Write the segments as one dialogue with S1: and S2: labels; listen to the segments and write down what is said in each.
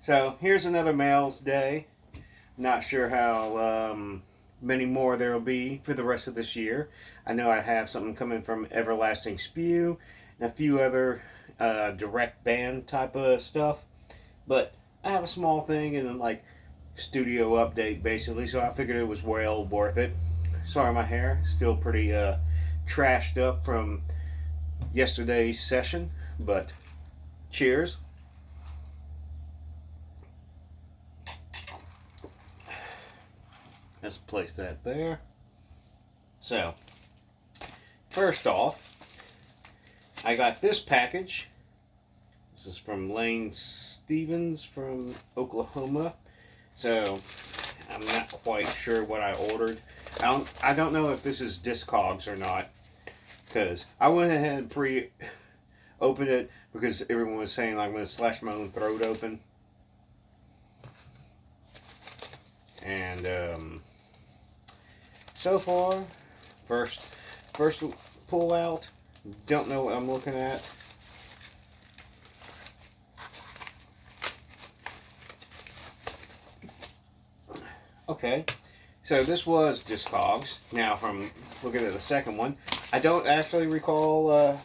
S1: So here's another Mailday. Not sure how many more there will be for the rest of this year. I know I have something coming from Everlasting Spew and a few other direct band type of stuff. But I have a small thing and then like studio update basically, so I figured it was well worth it. Sorry, my hair still pretty trashed up from yesterday's session, but cheers. Let's place that there. So, first off, I got this package. This is from Lane Stevens from Oklahoma. So, I'm not quite sure what I ordered. I don't know if this is Discogs or not, because I went ahead and opened it because everyone was saying like, I'm going to slash my own throat open. And so far, first pull out, don't know what I'm looking at. Okay, so this was Discogs. Now, from looking at the second one, I don't actually recall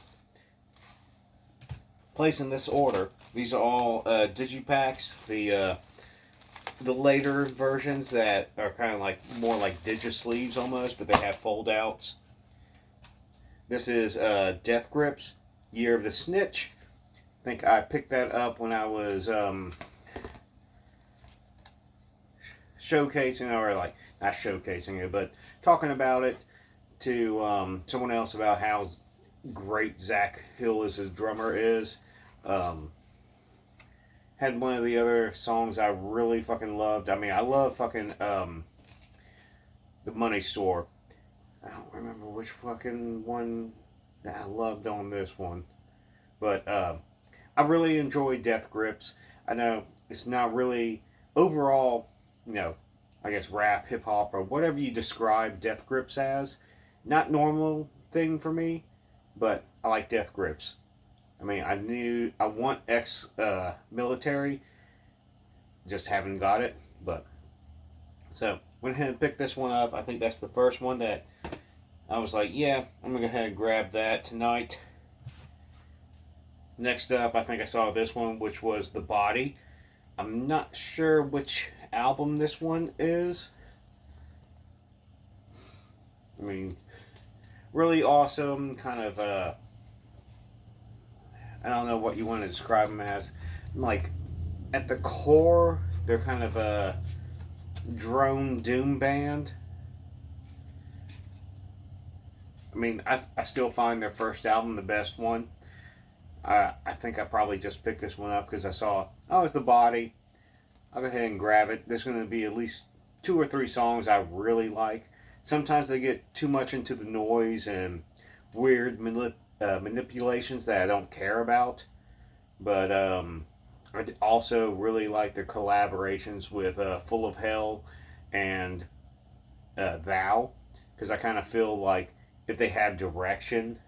S1: placing this order. These are all digipacks. The later versions that are kind of like more like digisleeves almost, but they have fold outs. This is Death Grips, Year of the Snitch. I think I picked that up when I was showcasing, or like not showcasing it, but talking about it to someone else about how great Zach Hill as his drummer is. Had one of the other songs I really fucking loved. I mean, I love fucking The Money Store. I don't remember which fucking one that I loved on this one. But I really enjoy Death Grips. I know it's not really overall, I guess rap, hip hop, or whatever you describe Death Grips as. Not normal thing for me, but I like Death Grips. I mean, I want military, just haven't got it. But so went ahead and picked this one up. I think that's the first one that I was like, yeah, I'm gonna go ahead and grab that tonight. Next up, I think I saw this one, which was The Body. I'm not sure which album this one is. I mean, really awesome, kind of I don't know what you want to describe them as. Like, at the core, they're kind of a drone doom band. I mean, I still find their first album the best one. I think I probably just picked this one up because I saw, it's The Body. I'll go ahead and grab it. There's going to be at least 2 or 3 songs I really like. Sometimes they get too much into the noise and weird manipulations that I don't care about, but I also really like their collaborations with Full of Hell and Thou, because I kind of feel like if they have direction,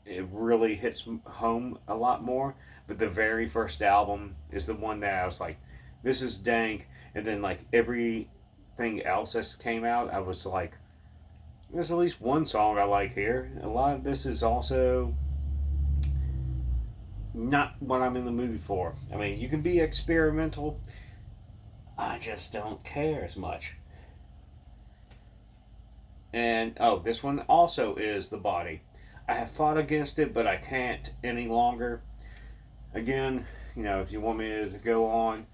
S1: it really hits home a lot more. But the very first album is the one that I was like, this is dank, and then like everything else that came out, I was like, there's at least one song I like here. A lot of this is also not what I'm in the mood for. I mean, you can be experimental. I just don't care as much. And, this one also is The Body. I have fought against it, but I can't any longer. Again, if you want me to go on,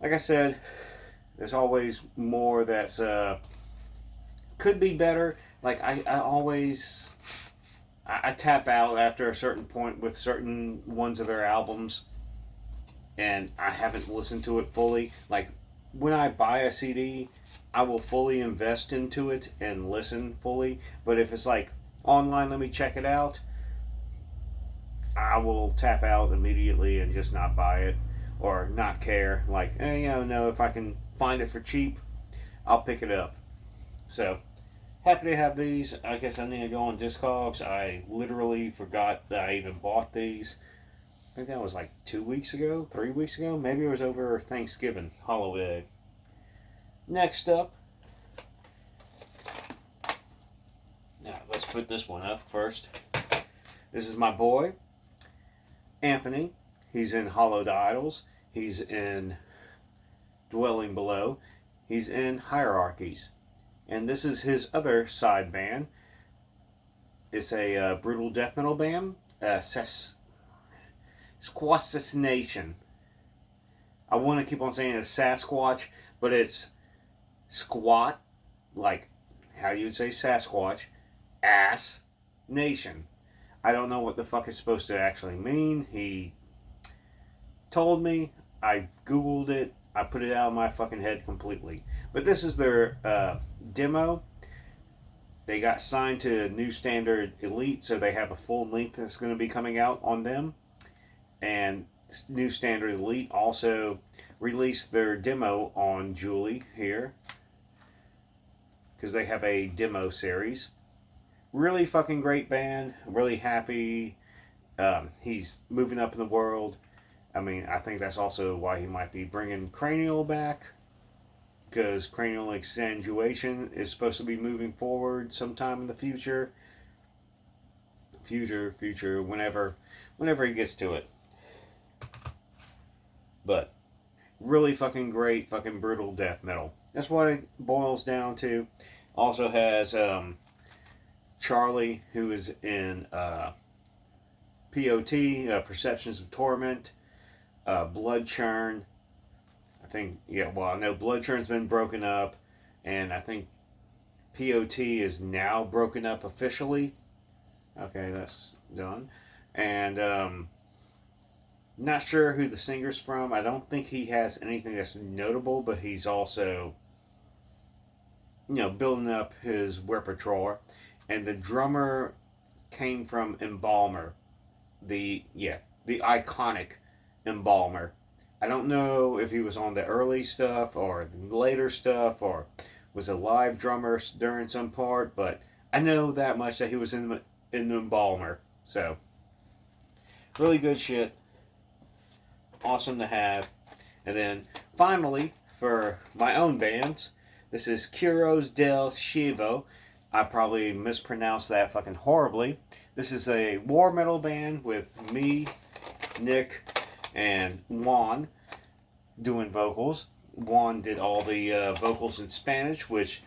S1: like I said, there's always more that's could be better. Like I always I tap out after a certain point with certain ones of their albums, and I haven't listened to it fully. Like when I buy a CD, I will fully invest into it and listen fully. But if it's like online, let me check it out, I will tap out immediately and just not buy it or not care. Like, no, if I can find it for cheap, I'll pick it up. So, happy to have these. I guess I need to go on Discogs. I literally forgot that I even bought these. think that was like 2 weeks ago, 3 weeks ago. Maybe it was over Thanksgiving, holiday. Next up, now let's put this one up first. This is my boy, Anthony. He's in Hollowed Idols. He's in Dwelling Below. He's in Hierarchies. And this is his other side band. It's a brutal death metal band. Squassassination. I want to keep on saying it's Sasquatch, but it's squat, like how you would say Sasquatch, ass, nation. I don't know what the fuck it's supposed to actually mean. He told me. I Googled it. I put it out of my fucking head completely. But this is their demo. They got signed to New Standard Elite, so they have a full length that's going to be coming out on them. And New Standard Elite also released their demo on Julie here, because they have a demo series. Really fucking great band. Really happy. He's moving up in the world. I mean, I think that's also why he might be bringing Cranial back, because Cranial Exsanguination is supposed to be moving forward sometime in the future. Future, whenever he gets to it. But really fucking great, fucking brutal death metal. That's what it boils down to. Also has Charlie, who is in POT, Perceptions of Torment, Blood Churn. I know Blood Churn's been broken up, and I think POT is now broken up officially. Okay, that's done. And not sure who the singer's from. I don't think he has anything that's notable, but he's also, building up his repertoire. And the drummer came from Embalmer, the iconic Embalmer. I don't know if he was on the early stuff or the later stuff or was a live drummer during some part, but I know that much that he was in Embalmer. So, really good shit. Awesome to have. And then, finally, for my own bands, this is Curos del Chivo. I probably mispronounced that fucking horribly. This is a war metal band with me, Nick, and Juan doing vocals. Juan did all the vocals in Spanish, which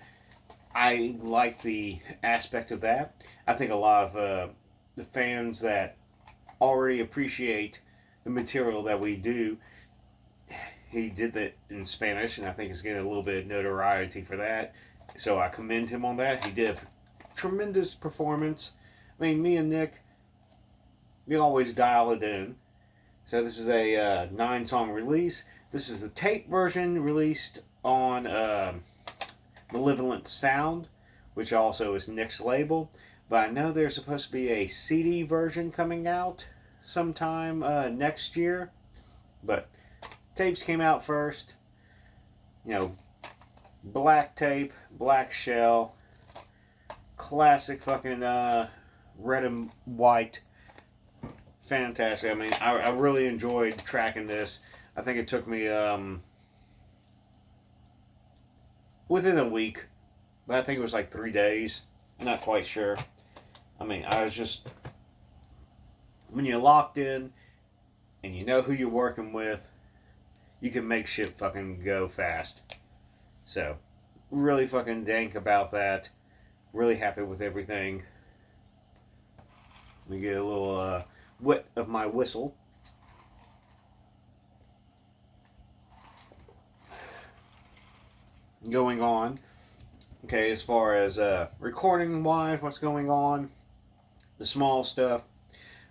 S1: I like the aspect of that. I think a lot of the fans that already appreciate the material that we do, he did that in Spanish, and I think he's getting a little bit of notoriety for that. So I commend him on that. He did a tremendous performance. I mean, me and Nick, we always dial it in. So this is a 9-song release. This is the tape version released on Malevolent Sound, which also is Nick's label. But I know there's supposed to be a CD version coming out sometime next year. But tapes came out first. Black tape, black shell, classic fucking red and white. Fantastic. I mean, I really enjoyed tracking this. I think it took me within a week, but I think it was like 3 days. Not quite sure. I mean, I was just, when you're locked in and you know who you're working with, you can make shit fucking go fast. So, really fucking dank about that. Really happy with everything. Let me get a little wet of my whistle. Going on. Okay, as far as recording wise, what's going on? The small stuff.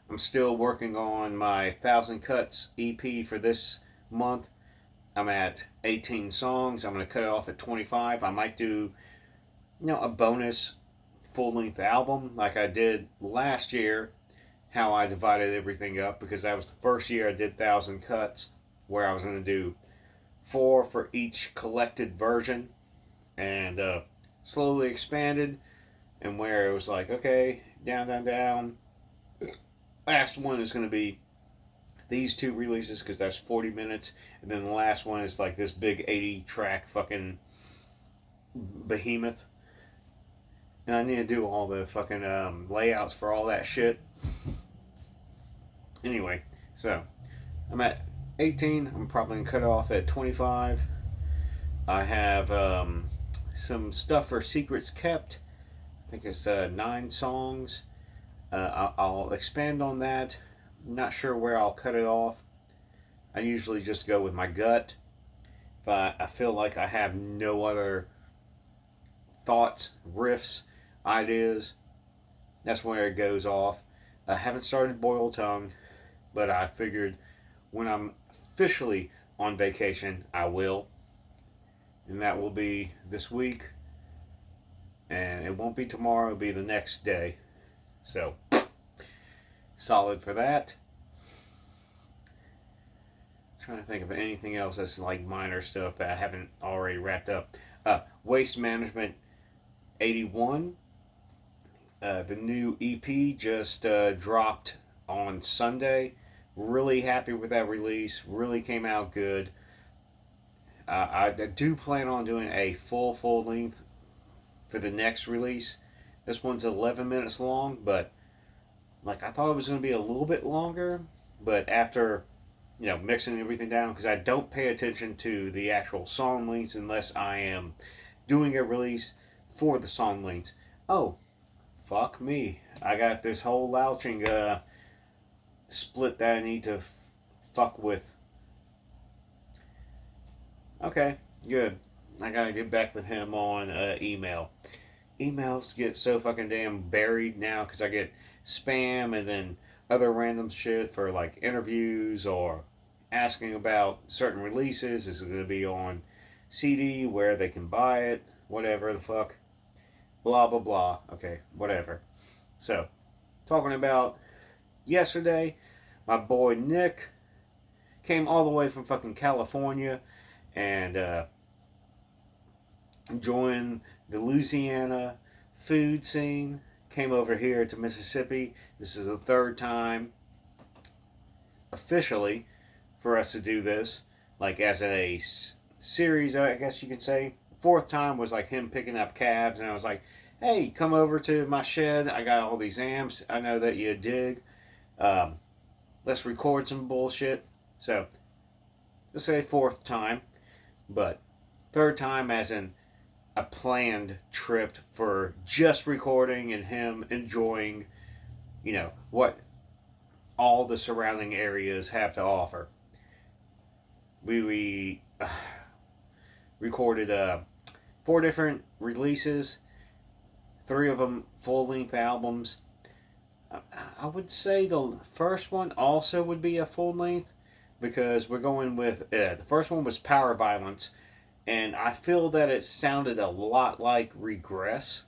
S1: I'm still working on my 1,000 Cuts EP for this month. I'm at 18 songs. I'm going to cut it off at 25. I might do, a bonus full-length album like I did last year, how I divided everything up, because that was the first year I did 1,000 Cuts, where I was going to do 4 for each collected version, and slowly expanded, and where it was like, okay, down. Last one is going to be these two releases because that's 40 minutes, and then the last one is like this big 80 track fucking behemoth. And I need to do all the fucking layouts for all that shit. Anyway, so I'm at 18. I'm probably going to cut off at 25. I have some stuff for Secrets Kept. I think it's 9 songs. I'll expand on that. I'm not sure where I'll cut it off. I usually just go with my gut. If I feel like I have no other thoughts, riffs, ideas, that's where it goes off. I haven't started Boiled Tongue, but I figured when I'm officially on vacation, I will. And that will be this week. And it won't be tomorrow, it'll be the next day. So, solid for that. Trying to think of anything else that's like minor stuff that I haven't already wrapped up. Waste Management 81. The new EP just dropped on Sunday. Really happy with that release. Really came out good. I do plan on doing a full length for the next release. This one's 11 minutes long, but like I thought it was going to be a little bit longer, but after mixing everything down, because I don't pay attention to the actual song lengths unless I am doing a release for the song lengths. Oh, fuck me. I got this whole Louching split that I need to fuck with. Okay, good. I gotta get back with him on email. Emails get so fucking damn buried now because I get spam and then other random shit for like interviews or asking about certain releases. Is it going to be on CD, where they can buy it, whatever the fuck. Blah, blah, blah. Okay, whatever. So, talking about yesterday, my boy Nick came all the way from fucking California and joined the Louisiana food scene. Came over here to Mississippi. This is the third time officially for us to do this, like as a series, I guess you could say. Fourth time was like him picking up cabs, and I was like, hey, come over to my shed. I got all these amps. I know that you dig. Let's record some bullshit. So, let's say fourth time, but third time as in a planned trip for just recording and him enjoying, what all the surrounding areas have to offer. We recorded 4 different releases, 3 of them full-length albums. I would say the first one also would be a full-length because we're going with, the first one was Power Violence, and I feel that it sounded a lot like Regress.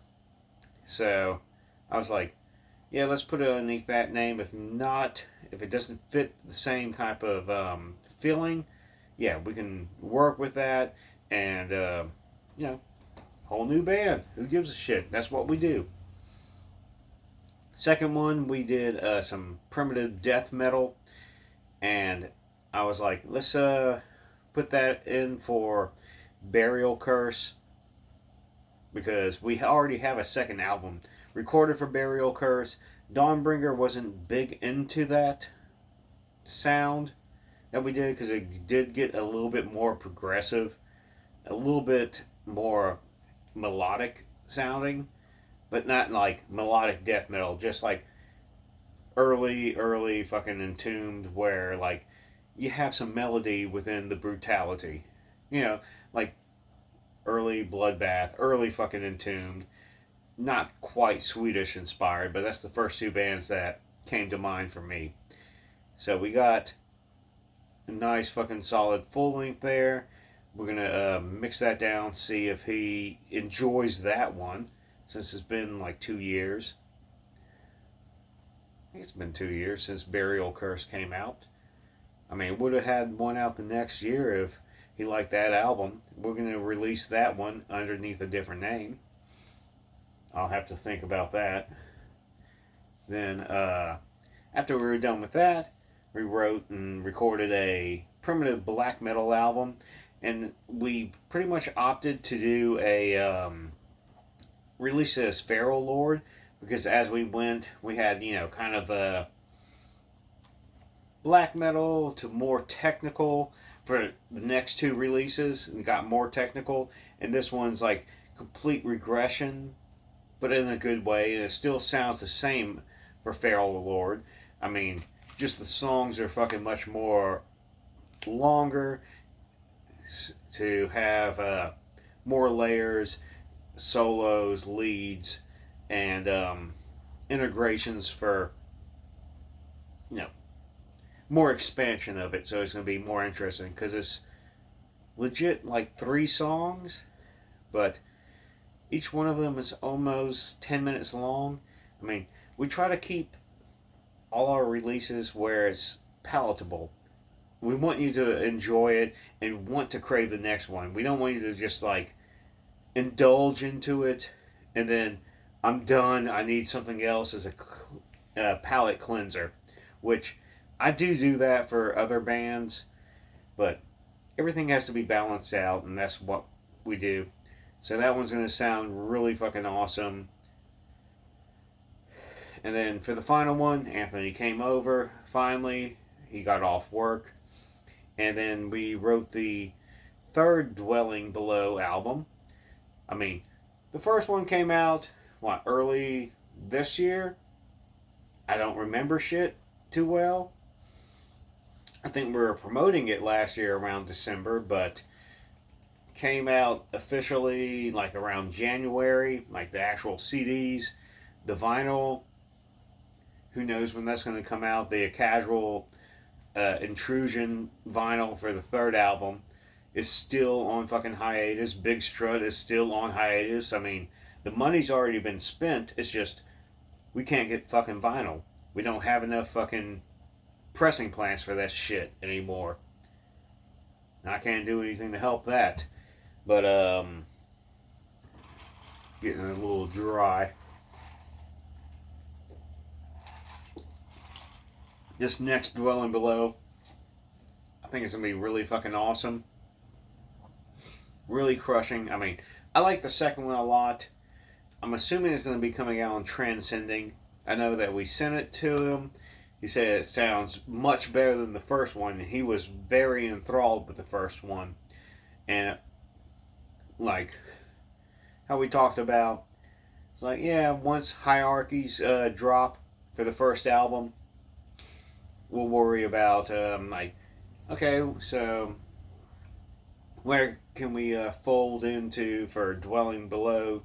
S1: So I was like, yeah, let's put it underneath that name. If it doesn't fit the same type of feeling, yeah, we can work with that. And, whole new band. Who gives a shit? That's what we do. Second one, we did some primitive death metal. And I was like, let's put that in for Burial Curse, because we already have a second album recorded for Burial Curse. Dawnbringer wasn't big into that sound that we did because it did get a little bit more progressive, a little bit more melodic sounding, but not like melodic death metal, just like early fucking Entombed, where like you have some melody within the brutality. Like early Bloodbath, early fucking Entombed. Not quite Swedish inspired, but that's the first 2 bands that came to mind for me. So we got a nice fucking solid full length there. We're gonna mix that down, see if he enjoys that one, since it's been like 2 years. I think it's been 2 years since Burial Curse came out. I mean, would have had one out the next year if he liked that album. We're going to release that one underneath a different name. I'll have to think about that. Then, after we were done with that, we wrote and recorded a primitive black metal album, and we pretty much opted to do a release it as Feral Lord, because as we went, we had, kind of a black metal to more technical for the next two releases, and got more technical, and this one's like complete regression, but in a good way, and it still sounds the same for Feral Lord. I mean, just the songs are fucking much more longer, to have more layers, solos, leads, and integrations for, you know, more expansion of it. So it's going to be more interesting, because it's legit like 3 songs, but each one of them is almost 10 minutes long. I mean, we try to keep all our releases where it's palatable. We want you to enjoy it and want to crave the next one. We don't want you to just like indulge into it and then I'm done, I need something else as a palate cleanser, which I do that for other bands, but everything has to be balanced out, and that's what we do. So that one's going to sound really fucking awesome. And then for the final one, Anthony came over, finally. He got off work. And then we wrote the third Dwelling Below album. I mean, the first one came out, early this year? I don't remember shit too well. I think we were promoting it last year around December, but came out officially like around January, like the actual CDs, the vinyl. Who knows when that's going to come out? The casual intrusion vinyl for the third album is still on fucking hiatus. Big Strut is still on hiatus. I mean, the money's already been spent. It's just we can't get fucking vinyl. We don't have enough fucking pressing plants for that shit anymore. I can't do anything to help that. But getting a little dry. This next Dwelling Below, I think it's going to be really fucking awesome. Really crushing. I mean, I like the second one a lot. I'm assuming it's going to be coming out on Transcending. I know that we sent it to him. He said it sounds much better than the first one. He was very enthralled with the first one. And, like, how we talked about, it's like, yeah, once hierarchies drop for the first album, we'll worry about, okay, so where can we fold into for Dwelling Below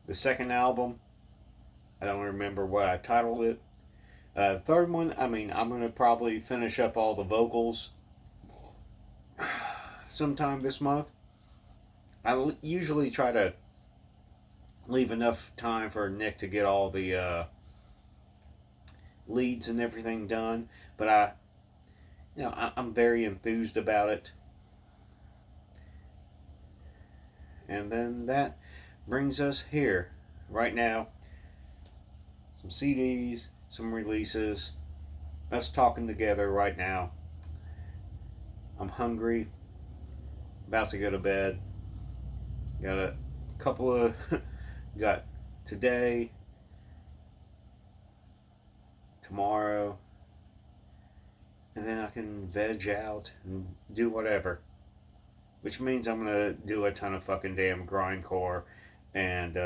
S1: the second album? I don't remember what I titled it. Third one, I mean, I'm going to probably finish up all the vocals sometime this month. I usually try to leave enough time for Nick to get all the leads and everything done, but I'm very enthused about it. And then that brings us here right now. Some CDs, some releases, us talking together right now. I'm hungry, about to go to bed. Got a couple of got today, tomorrow, and then I can veg out and do whatever. Which means I'm going to do a ton of fucking damn grindcore, and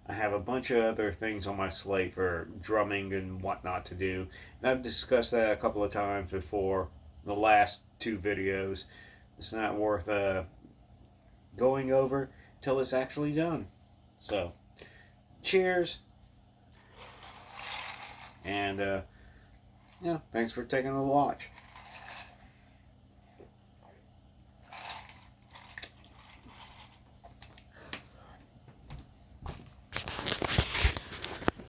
S1: I have a bunch of other things on my slate for drumming and whatnot to do. And I've discussed that a couple of times before, the last 2 videos. It's not worth going over till it's actually done. So, cheers. And, thanks for taking a watch.